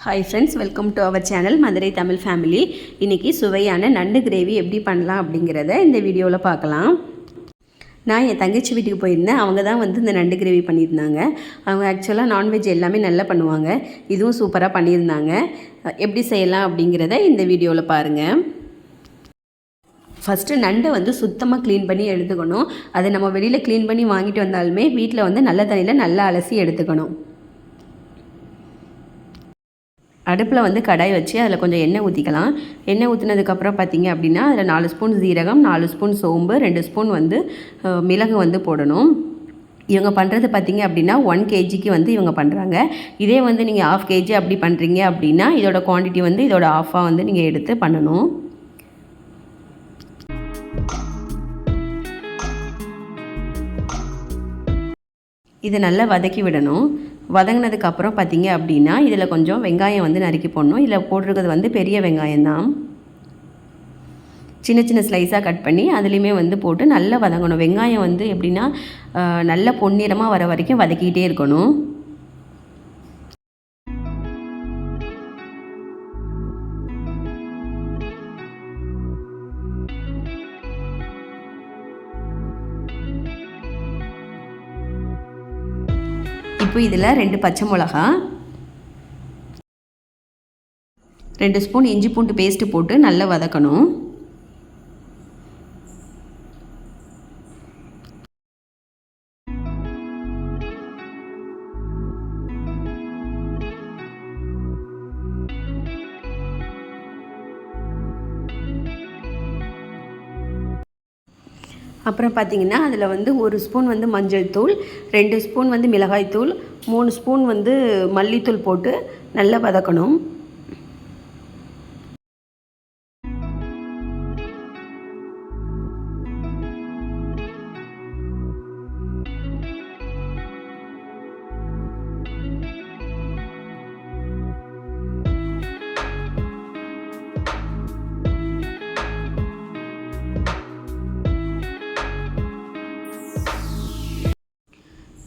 Hi friends, welcome to our channel Madurai Tamil family. இன்றைக்கி சுவையான நண்டு கிரேவி எப்படி பண்ணலாம் அப்படிங்கிறத இந்த வீடியோவில் பார்க்கலாம். நான் என் தங்கச்சி வீட்டுக்கு போயிருந்தேன். அவங்க தான் இந்த நண்டு கிரேவி பண்ணியிருந்தாங்க. அவங்க ஆக்சுவலாக நான்வெஜ் எல்லாமே நல்லா பண்ணுவாங்க. இதுவும் சூப்பராக பண்ணியிருந்தாங்க. எப்படி செய்யலாம் அப்படிங்கிறத இந்த வீடியோவில் பாருங்கள். ஃபஸ்ட்டு நண்டை சுத்தமாக க்ளீன் பண்ணி எடுத்துக்கணும். அதை நம்ம வெளியில் க்ளீன் பண்ணி வாங்கிட்டு வந்தாலுமே வீட்டில் நல்ல தண்ணியில் நல்லா அலசி எடுத்துக்கணும். அடுப்பில் கடாய் வச்சு அதில் கொஞ்சம் எண்ணெய் ஊற்றிக்கலாம். எண்ணெய் ஊற்றினதுக்கப்புறம் பார்த்திங்க அப்படின்னா அதில் 4 ஸ்பூன் ஜீரகம், 4 ஸ்பூன் சோம்பு, 2 ஸ்பூன் மிளகு போடணும். இவங்க பண்ணுறது பார்த்திங்க அப்படின்னா 1 kgக்கு இவங்க பண்ணுறாங்க. இதே நீங்கள் 1/2 kg அப்படி பண்ணுறீங்க அப்படின்னா இதோட குவான்டிட்டி இதோட ஆஃபாக நீங்கள் எடுத்து பண்ணணும். இதை நல்லா வதக்கி விடணும். வதங்கினதுக்கப்புறம் பார்த்திங்க அப்படின்னா இதில் கொஞ்சம் வெங்காயம் நறுக்கி போடணும். இதில் போட்டிருக்கிறது பெரிய வெங்காயம் தான். சின்ன சின்ன ஸ்லைஸாக கட் பண்ணி அதுலேயுமே போட்டு நல்லா வதங்கணும். வெங்காயம் எப்படின்னா நல்ல பொன்னிறமாக வர வரைக்கும் வதக்கிக்கிட்டே இருக்கணும். இப்போ இதில் 2 பச்சை மிளகா, 2 ஸ்பூன் இஞ்சி பூண்டு பேஸ்ட்டு போட்டு நல்லா வதக்கணும். அப்புறம் பார்த்திங்கன்னா அதில் 1 ஸ்பூன் மஞ்சள் தூள், 2 ஸ்பூன் மிளகாய் தூள், 3 ஸ்பூன் மல்லித்தூள் போட்டு நல்லா வதக்கணும்.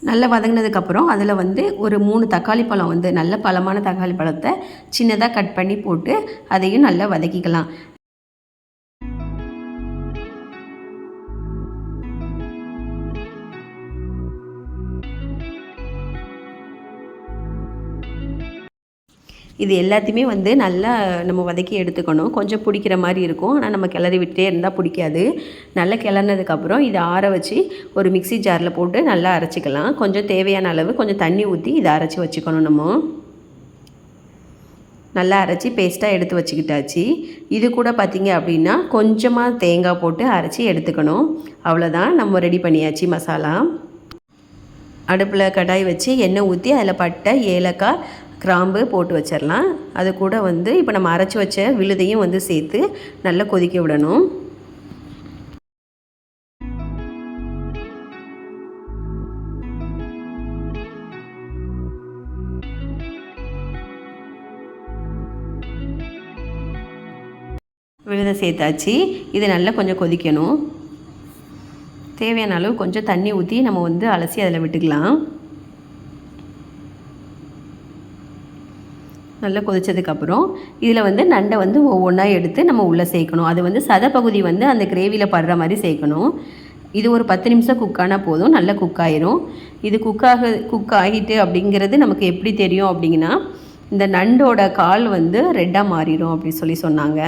நல்லா வதங்கினதுக்கப்புறம் அதில் ஒரு 3 தக்காளி பழம் நல்ல பழமான தக்காளி பழத்தை சின்னதாக கட் பண்ணி போட்டு அதையும் நல்லா வதக்கிக்கலாம். இது எல்லாத்தையுமே நல்லா நம்ம வதக்கி எடுத்துக்கணும். கொஞ்சம் பிடிக்கிற மாதிரி இருக்கும். ஆனால் நம்ம கிளறி விட்டே இருந்தால் பிடிக்காது. நல்லா கிளறினதுக்கப்புறம் இதை ஆற வச்சு ஒரு மிக்ஸி ஜாரில் போட்டு நல்லா அரைச்சிக்கலாம். கொஞ்சம் தேவையான அளவு கொஞ்சம் தண்ணி ஊற்றி இதை அரைச்சி வச்சுக்கணும். நம்ம நல்லா அரைச்சி பேஸ்ட்டாக எடுத்து வச்சுக்கிட்டாச்சு. இது கூட பார்த்திங்க அப்படின்னா கொஞ்சமாக தேங்காய் போட்டு அரைச்சி எடுத்துக்கணும். அவ்வளோதான், நம்ம ரெடி பண்ணியாச்சு மசாலா. அடுப்பில் கடாய் வச்சு எண்ணெய் ஊற்றி அதில் பட்டை, ஏலக்காய், கிராம்பு போட்டு வச்சிடலாம். அது கூட இப்போ நம்ம அரைச்சி வச்ச விழுதையும் சேர்த்து நல்லா கொதிக்க விடணும். விழுதை சேர்த்தாச்சு. இது நல்லா கொஞ்சம் கொதிக்கணும். தேவையான அளவு கொஞ்சம் தண்ணி ஊற்றி நம்ம அலசி அதில் விட்டுக்கலாம். நல்லா கொதிச்சதுக்கப்புறம் இதில் நண்டை ஒவ்வொன்றா எடுத்து நம்ம உள்ளே சேர்க்கணும். அது சதைப்பகுதி அந்த கிரேவியில் படுற மாதிரி சேர்க்கணும். இது ஒரு 10 நிமிஷம் குக் ஆனால் போதும், நல்லா குக் ஆயிரும். இது குக் ஆகிட்டு அப்படிங்கிறது நமக்கு எப்படி தெரியும் அப்படிங்கன்னா இந்த நண்டோட கால் ரெட்டாக மாறிடும் அப்படி சொன்னாங்க.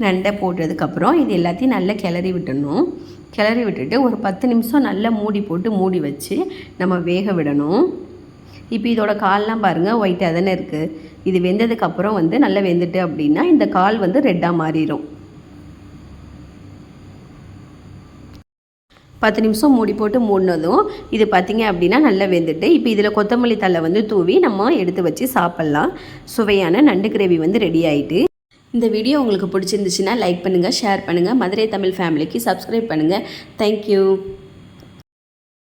நண்டை போட்டதுக்கப்புறம் இது எல்லாத்தையும் நல்லா கிளறி விட்டுடணும். கிளறி விட்டுட்டு ஒரு 10 நிமிஷம் நல்லா மூடி வச்சு நம்ம வேக விடணும். இப்போ இதோட கால்லாம் பாருங்கள், ஒயிட்டாக தானே இருக்குது. இது வெந்ததுக்கப்புறம் நல்லா வெந்துட்டு அப்படின்னா இந்த கால் ரெட்டாக மாறிடும். 10 நிமிஷம் மூடி போட்டு மூடினதும் இது பார்த்திங்க அப்படின்னா நல்லா வெந்துட்டு இப்போ இதில் கொத்தமல்லி தழை தூவி நம்ம எடுத்து வச்சு சாப்பிட்லாம். சுவையான நண்டு கிரேவி ரெடி ஆகிட்டு. இந்த வீடியோ உங்களுக்கு பிடிச்சிருந்துச்சுன்னா லைக் பண்ணுங்கள், ஷேர் பண்ணுங்கள். மதுரை தமிழ் ஃபேமிலிக்கு சப்ஸ்கிரைப் பண்ணுங்கள். தேங்க்யூ.